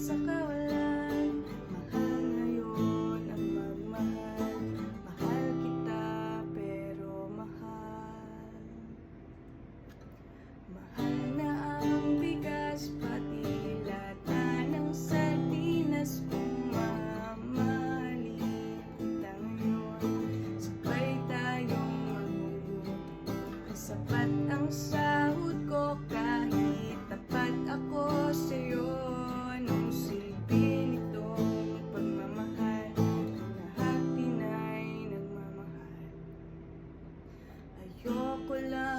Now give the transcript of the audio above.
sa kawalan. Mahal ngayon ang magmahal. Mahal kita pero mahal. Mahal na ang bigas, pati lata ng sardinas. Mamahalin kita ngayon, sabay tayong magluluto. Sapat ang sahod ko kahit tapat ako sa'yo. Anong silbi nitong pagmamahal? Lahat din ay nagmamahal. Ayoko lang